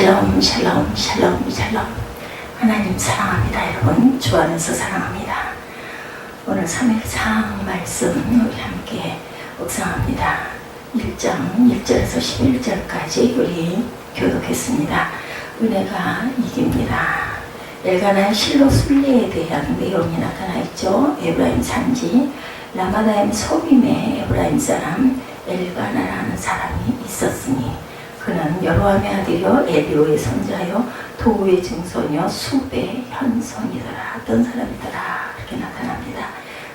샬롬 샬롬 샬롬 샬롬. 하나님 사랑합니다. 여러분 주 안에서 사랑합니다. 오늘 3일상 말씀 우리 함께 묵상합니다. 1장 1절에서 11절까지 우리 교독했습니다. 은혜가 이깁니다. 엘가나의 실로 순례에 대한 내용이 나타나 있죠. 에브라임 산지 라마다임 소빔의 에브라임 사람 엘가나라는 사람이 있었으니 그는 여로함의 아들이요 엘리오의 손자요 도우의 증손이요 수베의 현손이더라. 어떤 사람이더라 그렇게 나타납니다.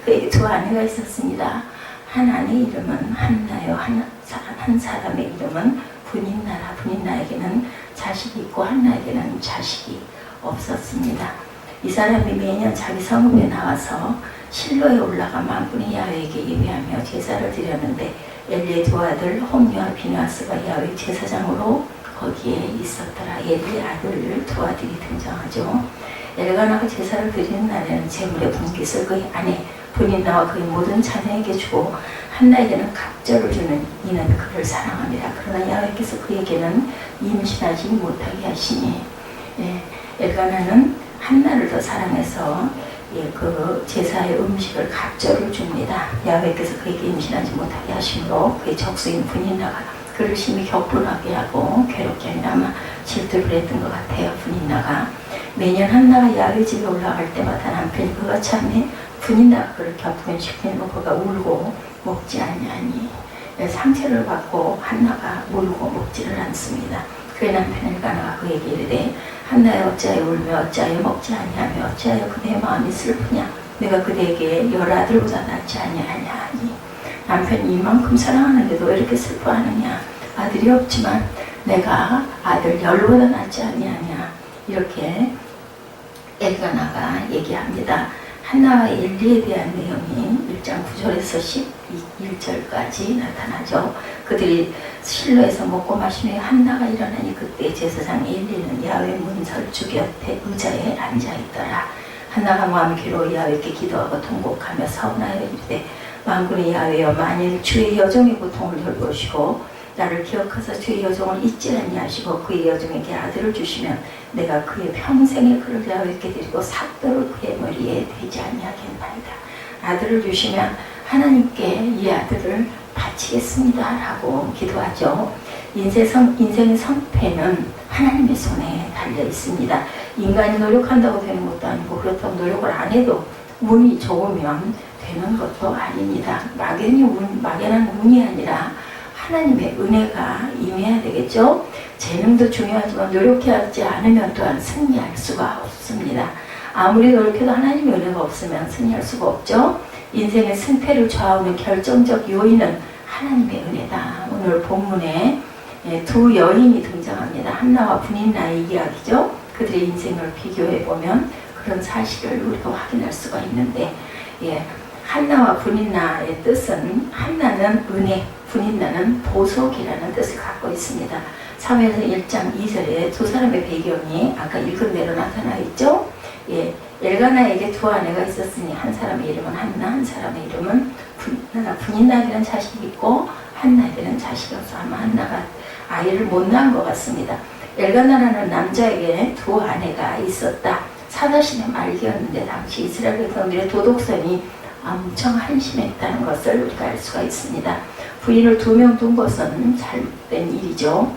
그에게 두 아내가 있었습니다. 한 아내 이름은 한나요. 한 사람의 이름은 분인나라. 분인나에게는 자식이 있고 한나에게는 자식이 없었습니다. 이 사람이 매년 자기 성읍에 나와서 실로에 올라가 만군의 야훼에게 예배하며 제사를 드렸는데 엘리의 두 아들 홈리와 비느하스가 야훼 제사장으로 거기에 있었더라. 엘리의 아들 두 아들이 등장하죠. 엘가나가 제사를 드리는 날에는 제물의 분깃을 그의 아내 분인나와 그의 모든 자녀에게 주고 한나에게는 갑절을 주는 이는 그를 사랑합니다. 그러나 야훼께서 그에게는 임신하지 못하게 하시니 엘가나는 한나를 더 사랑해서 그 제사의 음식을 갑절을 줍니다. 야훼께서 그에게 임신하지 못하게 하심으로 그의 적수인 분인나가 그를 심히 격분하게 하고 괴롭게 하니 아마 질투를 했던 것 같아요. 분인나가 매년 한나가 야훼 집에 올라갈 때마다 남편이 그가 참해 분인나가 그를 격분시키고 그가 울고 먹지 아니하니 상처를 받고 한나가 울고 먹지를 않습니다. 그의 남편 엘가나가 그에게 이르되 한나여 어찌하여 울며 어찌하여 먹지 아니하며 어찌하여 그대의 마음이 슬프냐. 내가 그대에게 열 아들보다 낫지 아니하냐 하니 남편이 이만큼 사랑하는데도 왜 이렇게 슬퍼하느냐. 아들이 없지만 내가 아들 열보다 낫지 아니하냐. 이렇게 엘가나가 얘기합니다. 한나와 엘리에 대한 내용이 1장 9절에서 11절까지 나타나죠. 그들이 실로에서 먹고 마신 후에 한나가 일어나니 그때 제사장 엘리는 야훼 문설주 곁에 의자에 앉아있더라. 한나가 마음이 괴로워 야훼께 기도하고 통곡하며 서운하여 이르되 만군의 야훼여 만일 주의 여종의 고통을 돌보시고 나를 기억하사 주의 여종을 잊지 아니하시고 그의 여종에게 아들을 주시면 내가 그의 평생의 그를 야훼께 드리고 삭도를 그의 머리에 대지 아니하겠나이다. 아들을 주시면 하나님께 이 아들을 바치겠습니다 라고 기도하죠. 인생의 성패는 하나님의 손에 달려 있습니다. 인간이 노력한다고 되는 것도 아니고 그렇다고 노력을 안 해도 운이 좋으면 되는 것도 아닙니다. 막연한 운이 아니라 하나님의 은혜가 임해야 되겠죠. 재능도 중요하지만 노력하지 않으면 또한 승리할 수가 없습니다. 아무리 노력해도 하나님의 은혜가 없으면 승리할 수가 없죠. 인생의 승패를 좌우하는 결정적 요인은 하나님의 은혜다. 오늘 본문에 두 여인이 등장합니다. 한나와 분인나의 이야기죠. 그들의 인생을 비교해보면 그런 사실을 우리가 확인할 수가 있는데 한나와 분인나의 뜻은 한나는 은혜, 분인나는 보석이라는 뜻을 갖고 있습니다. 사무엘서 1장 2절에 두 사람의 배경이 아까 읽은 대로 나타나 있죠. 엘가나에게 두 아내가 있었으니 한 사람의 이름은 한나, 한 사람의 이름은 분인나. 분인나에게는 자식이 있고 한나에게는 자식이 없어. 아마 한나가 아이를 못 낳은 것 같습니다. 엘가나라는 남자에게 두 아내가 있었다. 사사시대 말기였는데 당시 이스라엘 백성들의 도덕성이 엄청 한심했다는 것을 우리가 알 수가 있습니다. 부인을 2명 둔 것은 잘못된 일이죠.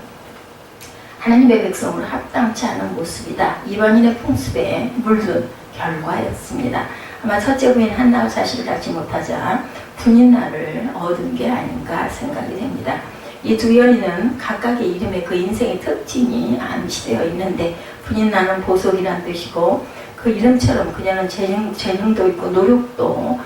하나님의 백성으로 합당치 않은 모습이다. 이방인의 풍습에 물든 결과였습니다. 아마 첫째 부인 한나가 자식을 낳지 못하자 분인나를 얻은 게 아닌가 생각이 됩니다. 이 두 여인은 각각의 이름에 그 인생의 특징이 암시되어 있는데 분인나는 보석이란 뜻이고 그 이름처럼 그녀는 재능도 있고 노력도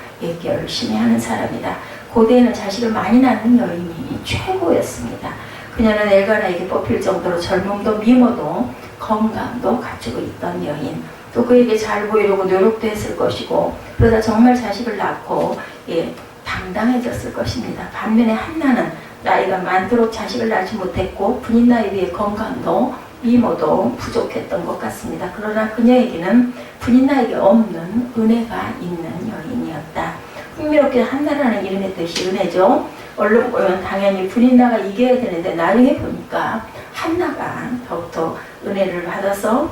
열심히 하는 사람이다. 고대에는 자식을 많이 낳는 여인이 최고였습니다. 그녀는 엘가나에게 뽑힐 정도로 젊음도 미모도 건강도 갖추고 있던 여인, 또 그에게 잘 보이려고 노력도 했을 것이고 그러다 정말 자식을 낳고 당당해졌을 것입니다. 반면에 한나는 나이가 많도록 자식을 낳지 못했고 분인나에 비해 건강도 미모도 부족했던 것 같습니다. 그러나 그녀에게는 분인나에게 없는 은혜가 있는 여인이었다. 흥미롭게 한나라는 이름의 뜻이 은혜죠. 얼른 보면 당연히 분인나가 이겨야 되는데 나중에 보니까 한나가 더욱더 은혜를 받아서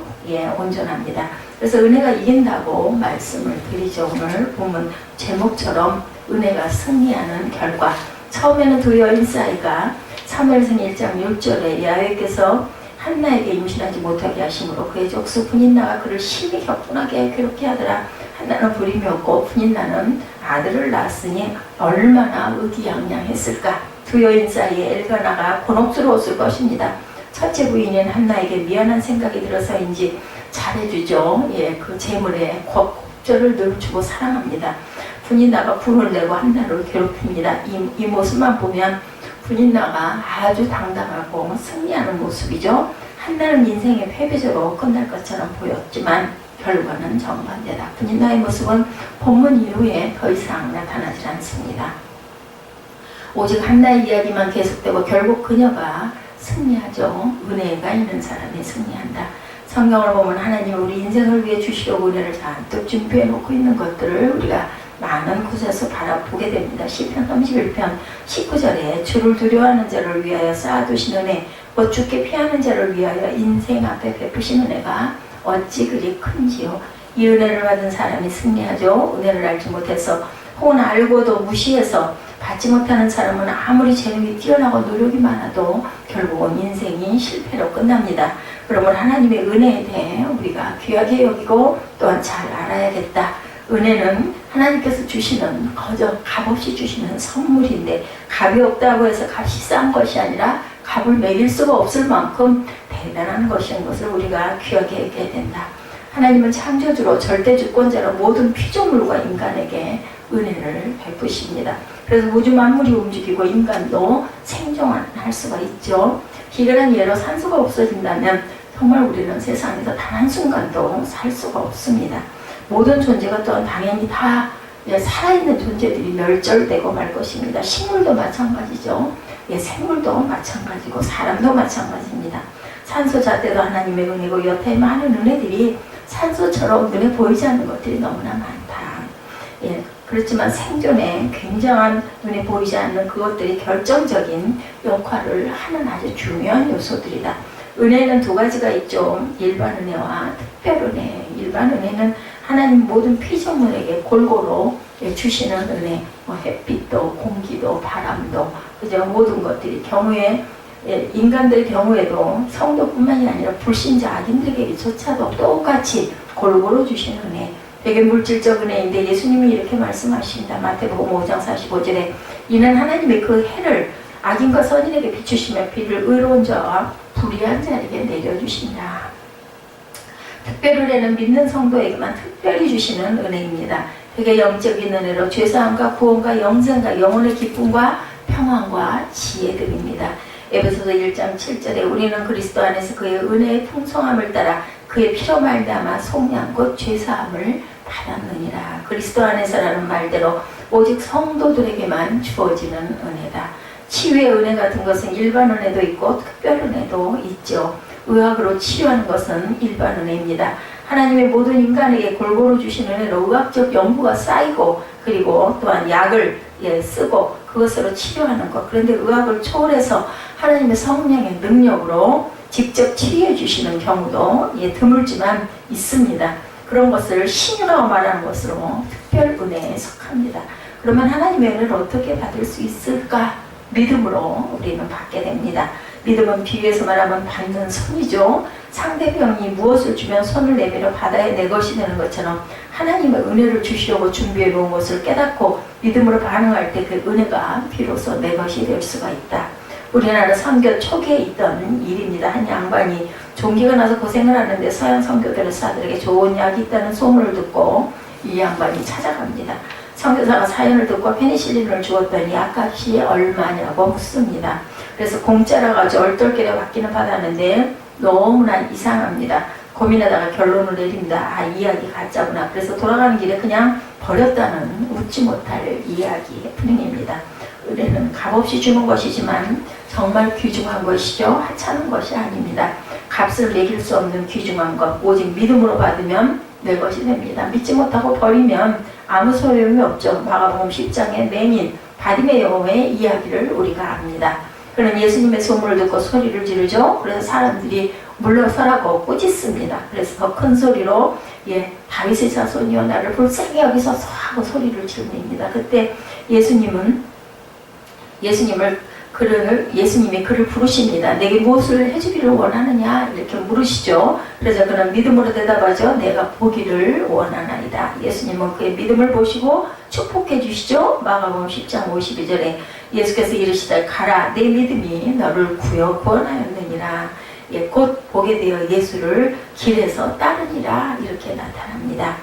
온전합니다. 그래서 은혜가 이긴다고 말씀을 드리죠. 오늘 본문 제목처럼 은혜가 승리하는 결과. 처음에는 두 여인 사이가 사무엘상 1장 6절에 야훼께서 한나에게 임신하지 못하게 하심으로 그의 족수 분인나가 그를 심히 격분하게 괴롭게 하더라. 한나는 불임이었고 분인나는 아들을 낳았으니 얼마나 의기양양했을까. 두 여인 사이에 엘가나가 곤혹스러웠을 것입니다. 첫째 부인인 한나에게 미안한 생각이 들어서인지 잘해주죠. 그 재물에 곡절을 늘 주고 사랑합니다. 분인나가 분을 내고 한나를 괴롭힙니다. 이 모습만 보면 분인나가 아주 당당하고 승리하는 모습이죠. 한나는 인생의 패배자로 끝날 것처럼 보였지만 결과는 정반대다. 분인나의 모습은 본문 이후에 더 이상 나타나지 않습니다. 오직 한나의 이야기만 계속되고 결국 그녀가 승리하죠. 은혜가 있는 사람이 승리한다. 성경을 보면 하나님 우리 인생을 위해 주시려고 은혜를 잔뜩 준비해 놓고 있는 것들을 우리가 많은 곳에서 바라보게 됩니다. 시편 31편 19절에 주를 두려워하는 자를 위하여 쌓아두신 은혜, 곧 주께 피하는 자를 위하여 인생 앞에 베푸신 은혜가 어찌 그리 큰지요. 이 은혜를 받은 사람이 승리하죠. 은혜를 알지 못해서 혹은 알고도 무시해서 받지 못하는 사람은 아무리 재능이 뛰어나고 노력이 많아도 결국은 인생이 실패로 끝납니다. 그러면 하나님의 은혜에 대해 우리가 귀하게 여기고 또한 잘 알아야겠다. 은혜는 하나님께서 주시는 거저 값없이 주시는 선물인데 값이 없다고 해서 값이 싼 것이 아니라 값을 매길 수가 없을 만큼 대단한 것인 것을 우리가 귀하게 여겨야 된다. 하나님은 창조주로 절대주권자로 모든 피조물과 인간에게 은혜를 베푸십니다. 그래서 우주 만물이 움직이고 인간도 생존할 수가 있죠. 기근한 예로 산소가 없어진다면 정말 우리는 세상에서 단 한순간도 살 수가 없습니다. 모든 존재가 또한 당연히 다 살아있는 존재들이 멸절되고 말 것입니다. 식물도 마찬가지죠. 생물도 마찬가지고 사람도 마찬가지입니다. 산소 자체도 하나님의 은혜고 여타의 많은 은혜들이 산소처럼 눈에 보이지 않는 것들이 너무나 많다. 그렇지만 생존에 굉장한 눈에 보이지 않는 그것들이 결정적인 역할을 하는 아주 중요한 요소들이다. 은혜는 두 가지가 있죠. 일반 은혜와 특별 은혜. 일반 은혜는 하나님 모든 피조물에게 골고루 주시는 은혜, 햇빛도 공기도 바람도 그저 모든 것들이 경우에 인간들 경우에도 성도뿐만이 아니라 불신자 악인들에게조차도 똑같이 골고루 주시는 은혜. 되게 물질적 은혜인데 예수님이 이렇게 말씀하십니다. 마태복음 5장 45절에 이는 하나님의 그 해를 악인과 선인에게 비추시며 비를 의로운 자와 불의한 자에게 내려주신다. 특별 은혜는 믿는 성도에게만 특별히 주시는 은혜입니다. 되게 영적인 은혜로 죄사함과 구원과 영생과 영혼의 기쁨과 평안과 지혜들입니다. 에베소서 1장 7절에 우리는 그리스도 안에서 그의 은혜의 풍성함을 따라 그의 피로 말미암아 속량 곧 죄사함을 받았느니라. 그리스도 안에서라는 말대로 오직 성도들에게만 주어지는 은혜다. 치유의 은혜 같은 것은 일반 은혜도 있고 특별 은혜도 있죠. 의학으로 치유하는 것은 일반 은혜입니다. 하나님의 모든 인간에게 골고루 주신 은혜로 의학적 연구가 쌓이고 그리고 또한 약을 쓰고 그것으로 치료하는 것. 그런데 의학을 초월해서 하나님의 성령의 능력으로 직접 치유해 주시는 경우도 드물지만 있습니다. 그런 것을 신유라고 말하는 것으로 특별 은혜에 속합니다. 그러면 하나님의 은혜를 어떻게 받을 수 있을까? 믿음으로 우리는 받게 됩니다. 믿음은 비유에서 말하면 받는 손이죠. 상대방이 무엇을 주면 손을 내밀어 받아야 내 것이 되는 것처럼 하나님의 은혜를 주시려고 준비해 놓은 것을 깨닫고 믿음으로 반응할 때 그 은혜가 비로소 내 것이 될 수가 있다. 우리나라 선교 초기에 있던 일입니다. 한 양반이 종기가 나서 고생을 하는데 서양 선교들의 사들에게 좋은 약이 있다는 소문을 듣고 이 양반이 찾아갑니다. 선교사가 사연을 듣고 페니실린을 주었더니 약값이 얼마냐고 묻습니다. 그래서 공짜라 가지고 얼떨결에 받기는 받았는데 너무나 이상합니다. 고민하다가 결론을 내립니다. 이 이야기 가짜구나. 그래서 돌아가는 길에 그냥 버렸다는 웃지 못할 이야기의 분위기입니다. 은혜는 값없이 주는 것이지만 정말 귀중한 것이죠. 하찮은 것이 아닙니다. 값을 매길 수 없는 귀중한 것, 오직 믿음으로 받으면 내 것이 됩니다. 믿지 못하고 버리면 아무 소용이 없죠. 마가복음 10장의 맹인 바디메오의 이야기를 우리가 압니다. 그는 예수님의 소문을 듣고 소리를 지르죠. 그래서 사람들이 물러서라고 꾸짖습니다. 그래서 더 큰 소리로 다윗의 자손이여 나를 불쌍히 여기소서 하고 소리를 지릅니다. 그때 예수님이 그를 부르십니다. 내게 무엇을 해주기를 원하느냐 이렇게 물으시죠. 그래서 그는 믿음으로 대답하죠. 내가 보기를 원하나이다. 예수님은 그의 믿음을 보시고 축복해 주시죠. 마가복음 10장 52절에 예수께서 이르시되 가라 내 믿음이 너를 구원하였느니라. 곧 보게 되어 예수를 길에서 따르니라 이렇게 나타납니다.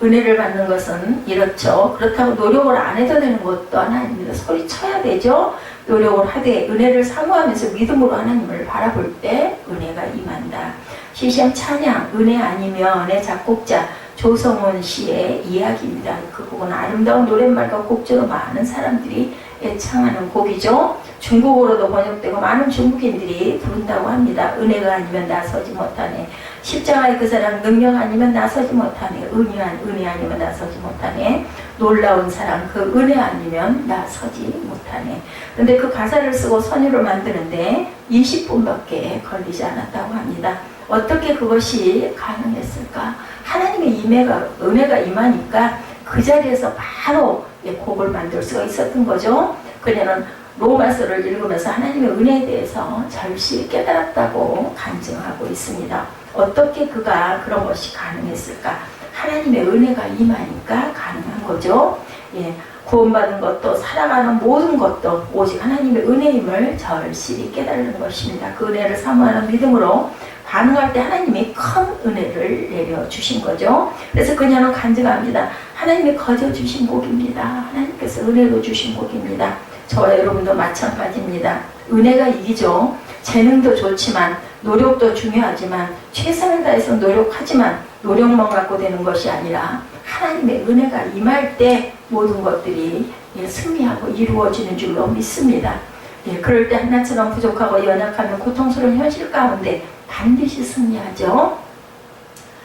은혜를 받는 것은 이렇죠. 그렇다고 노력을 안 해도 되는 것도 하나입니다. 소리쳐야 되죠. 노력을 하되 은혜를 사모하면서 믿음으로 하나님을 바라볼 때 은혜가 임한다. CCM 찬양 은혜 아니면의 작곡자 조성원 씨의 이야기입니다. 그 곡은 아름다운 노랫말과 곡조로 많은 사람들이 애창하는 곡이죠. 중국어로도 번역되고 많은 중국인들이 부른다고 합니다. 은혜가 아니면 나서지 못하네. 십자가의 그 사랑 능력 아니면 나서지 못하네. 은혜 아니면 나서지 못하네. 놀라운 사랑 그 은혜 아니면 나서지 못하네. 그런데 그 가사를 쓰고 선율을 만드는데 20분밖에 걸리지 않았다고 합니다. 어떻게 그것이 가능했을까? 하나님의 은혜가 임하니까 그 자리에서 바로 곡을 만들 수가 있었던 거죠. 그녀는 로마서를 읽으면서 하나님의 은혜에 대해서 절실히 깨달았다고 간증하고 있습니다. 어떻게 그가 그런 것이 가능했을까? 하나님의 은혜가 임하니까 가능한 거죠. 구원받은 것도 살아가는 모든 것도 오직 하나님의 은혜임을 절실히 깨달는 것입니다. 그 은혜를 사모하는 믿음으로 반응할 때 하나님이 큰 은혜를 내려주신 거죠. 그래서 그녀는 간증합니다. 하나님이 거저 주신 복입니다. 하나님께서 은혜로 주신 복입니다. 저와 여러분도 마찬가지입니다. 은혜가 이기죠. 재능도 좋지만 노력도 중요하지만 최선을 다해서 노력하지만 노력만 갖고 되는 것이 아니라 하나님의 은혜가 임할 때 모든 것들이 승리하고 이루어지는 줄로 믿습니다. 그럴 때 한나처럼 부족하고 연약하면 고통스러운 현실 가운데 반드시 승리하죠.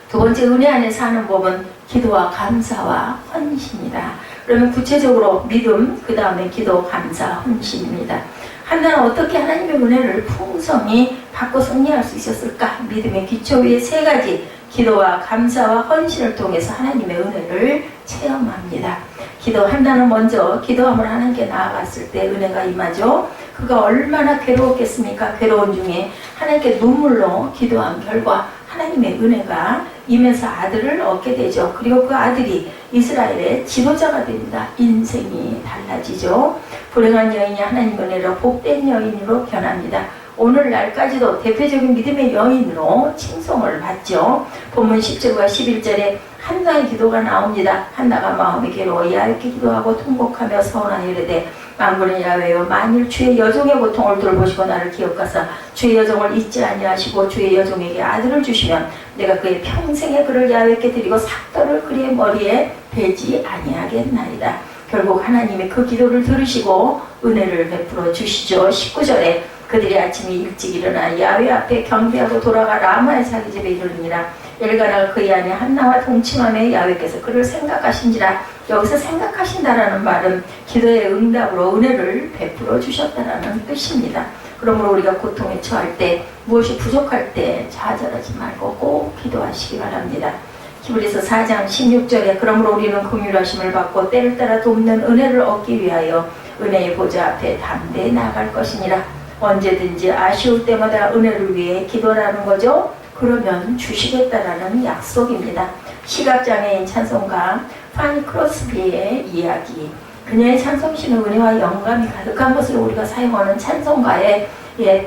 두 번째 은혜 안에 사는 법은 기도와 감사와 헌신이다. 그러면 구체적으로 믿음, 그 다음에 기도, 감사, 헌신입니다. 한나는 어떻게 하나님의 은혜를 풍성히 받고 승리할 수 있었을까? 믿음의 기초 위에 세 가지 기도와 감사와 헌신을 통해서 하나님의 은혜를 체험합니다. 한나는 먼저 기도함을 하나님께 나아갔을 때 은혜가 임하죠. 그가 얼마나 괴로웠겠습니까? 괴로운 중에 하나님께 눈물로 기도한 결과 하나님의 은혜가 임해서 아들을 얻게 되죠. 그리고 그 아들이 이스라엘의 지도자가 됩니다. 인생이 달라지죠. 불행한 여인이 하나님의 은혜로 복된 여인으로 변합니다. 오늘날까지도 대표적인 믿음의 여인으로 칭송을 받죠. 본문 10절과 11절에 한나의 기도가 나옵니다. 한나가 마음이 괴로워 야훼께 기도하고 통곡하며 서원하여 이르되 만군의 야훼여 만일 주의 여종의 고통을 돌보시고 나를 기억하사 주의 여종을 잊지 아니하시고 주의 여종에게 아들을 주시면 내가 그의 평생에 그를 야훼께 드리고 삭도를 그의 머리에 베지 아니하겠나이다. 결국 하나님이 그 기도를 들으시고 은혜를 베풀어 주시죠. 19절에 그들이 아침에 일찍 일어나 야훼 앞에 경배하고 돌아가 라마의 자기 집에 이르니라. 엘가나가 그의 아내 한나와 동침함에 야훼께서 그를 생각하신지라. 여기서 생각하신다라는 말은 기도의 응답으로 은혜를 베풀어 주셨다라는 뜻입니다. 그러므로 우리가 고통에 처할 때 무엇이 부족할 때 좌절하지 말고 꼭 기도하시기 바랍니다. 히브리서 4장 16절에 그러므로 우리는 긍휼하심을 받고 때를 따라 돕는 은혜를 얻기 위하여 은혜의 보좌 앞에 담대히 나아갈 것이니라. 언제든지 아쉬울 때마다 은혜를 위해 기도라는 거죠. 그러면 주시겠다라는 약속입니다. 시각장애인 찬송가 파니 크로스비의 이야기. 그녀의 찬송시는 은혜와 영감이 가득한 것으로 우리가 사용하는 찬송가에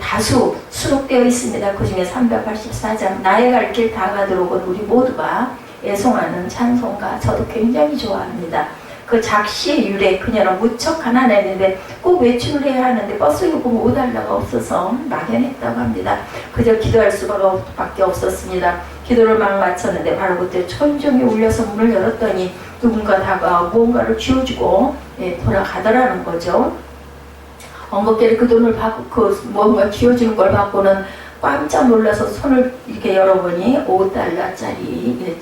다수 수록되어 있습니다. 그 중에 384장 나의 갈 길 다 가도록은 우리 모두가 애송하는 찬송가 저도 굉장히 좋아합니다. 그 작시의 유래 그녀는 무척 가난했는데 꼭 외출을 해야 하는데 버스 요금 5달러가 없어서 막연했다고 합니다. 그저 기도할 수밖에 없었습니다. 기도를 막 마쳤는데 바로 그때 천정이 울려서 문을 열었더니 누군가 다가와 무언가를 쥐어주고 돌아가더라는 거죠. 엉겁게 그 돈을 받고 그 무언가 쥐어주는 걸 받고는 깜짝 놀라서 손을 이렇게 열어보니 5달러짜리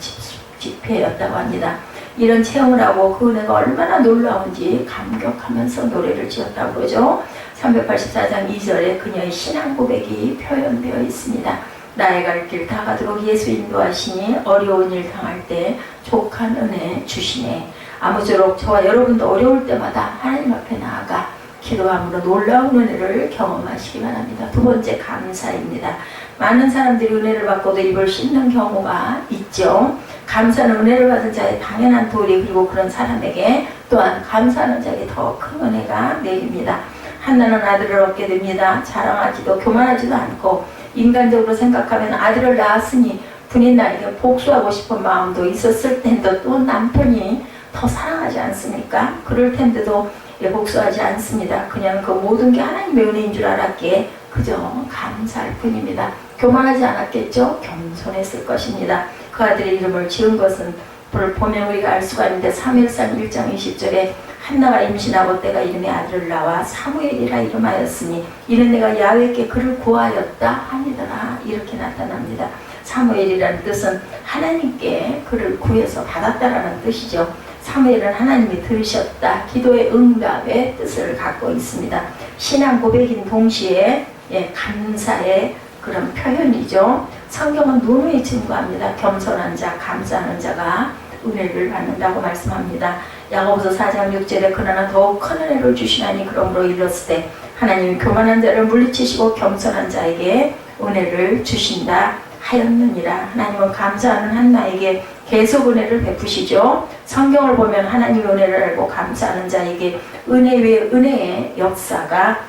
지폐였다고 합니다. 이런 체험을 하고 그 은혜가 얼마나 놀라운지 감격하면서 노래를 지었다고 그러죠. 384장 2절에 그녀의 신앙 고백이 표현되어 있습니다. 나의 갈 길 다 가도록 예수 인도하시니 어려운 일 당할 때 족한 은혜 주시네. 아무쪼록 저와 여러분도 어려울 때마다 하나님 앞에 나아가 기도함으로 놀라운 은혜를 경험하시기 바랍니다. 두 번째, 감사입니다. 많은 사람들이 은혜를 받고도 입을 씻는 경우가 있죠. 감사는 은혜를 받은 자의 당연한 도리, 그리고 그런 사람에게 또한 감사하는 자에게 더 큰 은혜가 내립니다. 한나는 아들을 얻게 됩니다. 자랑하지도 교만하지도 않고 인간적으로 생각하면 아들을 낳았으니 분인 나에게 복수하고 싶은 마음도 있었을 텐데 또 남편이 더 사랑하지 않습니까? 그럴 텐데도 복수하지 않습니다. 그냥 그 모든 게 하나님의 은혜인 줄 알았기에 그저 감사할 뿐입니다. 교만하지 않았겠죠? 겸손했을 것입니다. 그 아들의 이름을 지은 것은 보면 우리가 알 수가 있는데 사무엘상 1장 20절에 한나가 임신하고 때가 이름의 아들을 낳아 사무엘이라 이름하였으니 이는 내가 야훼께 그를 구하였다 하니더라. 이렇게 나타납니다. 사무엘이라는 뜻은 하나님께 그를 구해서 받았다라는 뜻이죠. 사무엘은 하나님이 들으셨다, 기도의 응답의 뜻을 갖고 있습니다. 신앙 고백인 동시에 감사의 그런 표현이죠. 성경은 누누이 증거합니다. 겸손한 자, 감사하는 자가 은혜를 받는다고 말씀합니다. 야고보서 4장 6절에 그러나 더욱 큰 은혜를 주시나니 그러므로 이르렀을 때 하나님이 교만한 자를 물리치시고 겸손한 자에게 은혜를 주신다 하였느니라. 하나님은 감사하는 한나에게 계속 은혜를 베푸시죠. 성경을 보면 하나님의 은혜를 알고 감사하는 자에게 은혜 위에 은혜의 역사가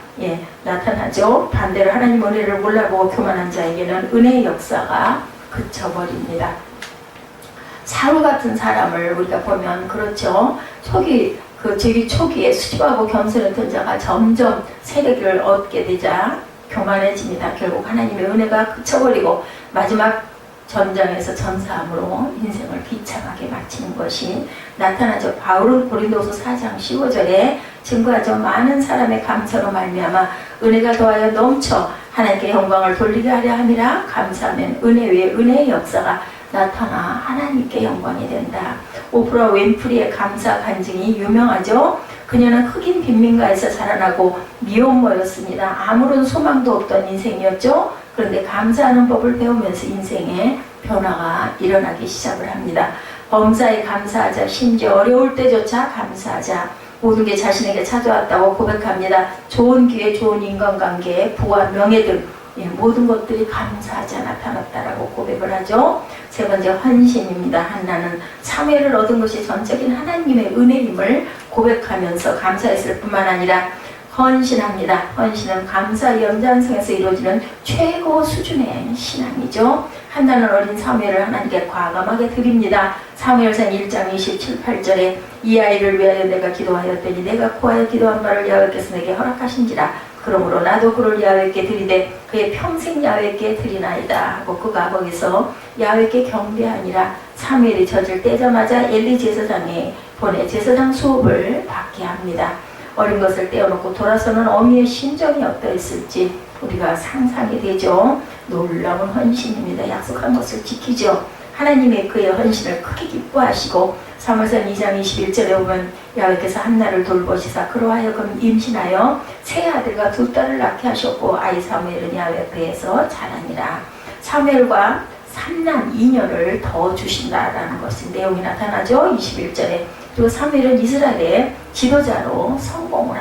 나타나죠. 반대로 하나님 은혜를 몰라보고 교만한 자에게는 은혜의 역사가 그쳐버립니다. 사울 같은 사람을 우리가 보면 그렇죠. 초기에 수줍하고 겸손했던 자가 점점 세력을 얻게 되자 교만해집니다. 결국 하나님의 은혜가 그쳐버리고 마지막 전장에서 전사함으로 인생을 비참하게 마치는 것이 나타나죠. 바울은 고린도서 4장 15절에 증거하죠. 많은 사람의 감사로 말미암아 은혜가 더하여 넘쳐 하나님께 영광을 돌리게 하려 함이라. 감사하면 은혜 위에 은혜의 역사가 나타나 하나님께 영광이 된다. 오프라 윈프리의 감사 간증이 유명하죠. 그녀는 흑인 빈민가에서 자라나고 미혼모였습니다. 아무런 소망도 없던 인생이었죠. 그런데 감사하는 법을 배우면서 인생에 변화가 일어나기 시작을 합니다. 범사에 감사하자, 심지어 어려울 때조차 감사하자. 모든 게 자신에게 찾아왔다고 고백합니다. 좋은 기회, 좋은 인간관계, 부와 명예 등 모든 것들이 감사하자 나타났다라고 고백을 하죠. 세 번째, 헌신입니다. 한나는 사무엘을 얻은 것이 전적인 하나님의 은혜임을 고백하면서 감사했을 뿐만 아니라 헌신합니다. 헌신은 감사 연장선에서 이루어지는 최고 수준의 신앙이죠. 한나는 어린 사무엘을 하나님께 과감하게 드립니다. 사무엘상 1장 27, 8절에 이 아이를 위하여 내가 기도하였더니 내가 구하여 기도한 바를 야훼께서 내게 허락하신지라. 그러므로 나도 그를 야훼께 드리되 그의 평생 야훼께 드리나이다 하고 그가 거기서 야훼께 경배하니라. 사무엘이 젖을 떼자마자 엘리 제사장에 보내 제사장 수업을 받게 합니다. 어린 것을 떼어놓고 돌아서는 어미의 심정이 어떠했을지 우리가 상상이 되죠. 놀라운 헌신입니다. 약속한 것을 지키죠. 하나님의 그의 헌신을 크게 기뻐하시고 사무엘상 2장 21절에 보면 야훼께서 한나를 돌보시사 그로 하여금 임신하여 세 아들과 두 딸을 낳게 하셨고 아이 사무엘은 야훼 앞에서 자라니라. 사무엘과 3남 2녀를 더 주신다라는 것의 내용이 나타나죠. 21절에 또 사무엘은 이스라엘의 지도자로 성장을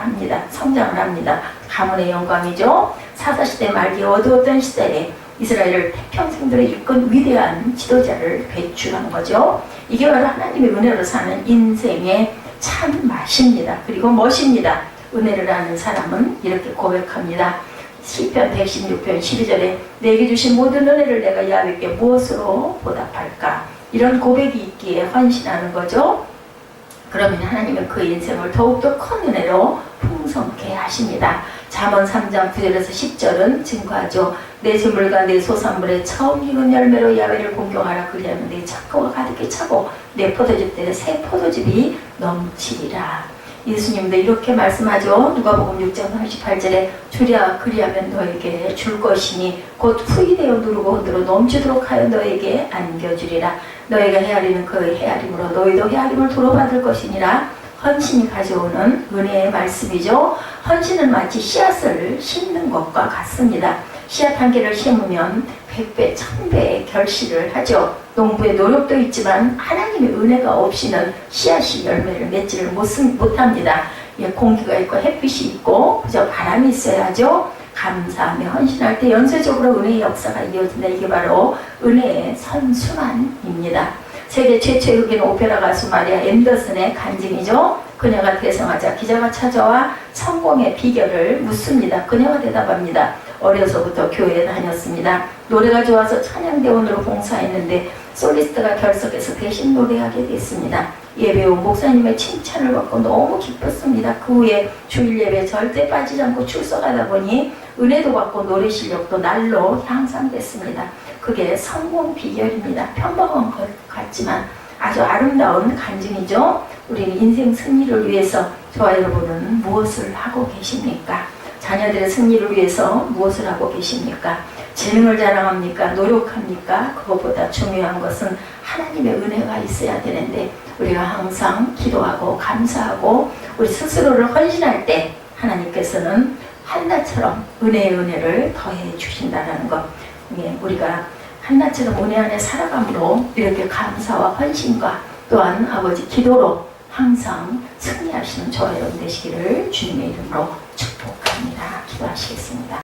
합니다. 가문의 영광이죠. 사사시대 말기 어두웠던 시대에 이스라엘을 태평생들에 이끈 위대한 지도자를 배출한 거죠. 이게 바로 하나님의 은혜로 사는 인생의 참 맛입니다. 그리고 멋입니다. 은혜를 아는 사람은 이렇게 고백합니다. 시편 116편 12절에 내게 주신 모든 은혜를 내가 야훼께 무엇으로 보답할까? 이런 고백이 있기에 헌신하는 거죠. 그러면 하나님은 그 인생을 더욱더 큰 은혜로 풍성케 하십니다. 잠언 3장 9절에서 10절은 증거하죠. 내 재물과 내 소산물에 처음 익은 열매로 야훼를 공경하라. 그리하면 내 창고가 가득히 차고 내 포도즙 때에 새 포도즙이 넘치리라. 예수님도 이렇게 말씀하죠. 누가복음 6장 38절에 주랴 그리하면 너에게 줄 것이니 곧 후이되어 누르고 흔들어 넘치도록 하여 너에게 안겨주리라. 너희가 헤아리는 그 헤아림으로 너희도 헤아림을 도로받을 것이니라. 헌신이 가져오는 은혜의 말씀이죠. 헌신은 마치 씨앗을 심는 것과 같습니다. 씨앗 한 개를 심으면 100배, 1000배의 결실을 하죠. 농부의 노력도 있지만 하나님의 은혜가 없이는 씨앗이 열매를 맺지를 못합니다. 공기가 있고 햇빛이 있고 그저 바람이 있어야죠. 감사하며 헌신할 때 연쇄적으로 은혜의 역사가 이어진다. 이게 바로 은혜의 선순환입니다. 세계 최초의 흑인 오페라 가수 마리아 앤더슨의 간증이죠. 그녀가 대성하자 기자가 찾아와 성공의 비결을 묻습니다. 그녀가 대답합니다. 어려서부터 교회에 다녔습니다. 노래가 좋아서 찬양대원으로 봉사했는데 솔리스트가 결석해서 대신 노래하게 됐습니다. 예배 온 목사님의 칭찬을 받고 너무 기뻤습니다. 그 후에 주일 예배 절대 빠지지 않고 출석하다 보니 은혜도 받고 노래 실력도 날로 향상됐습니다. 그게 성공 비결입니다. 평범한 것 같지만 아주 아름다운 간증이죠. 우리는 인생 승리를 위해서 저와 여러분은 무엇을 하고 계십니까? 자녀들의 승리를 위해서 무엇을 하고 계십니까? 재능을 자랑합니까? 노력합니까? 그것보다 중요한 것은 하나님의 은혜가 있어야 되는데 우리가 항상 기도하고 감사하고 우리 스스로를 헌신할 때 하나님께서는 한나처럼 은혜의 은혜를 더해 주신다는 것. 우리가 한나처럼 은혜 안에 살아감으로 이렇게 감사와 헌신과 또한 아버지 기도로 항상 승리하시는 저와 여러분 되시기를 주님의 이름으로 축복합니다. 기도하시겠습니다.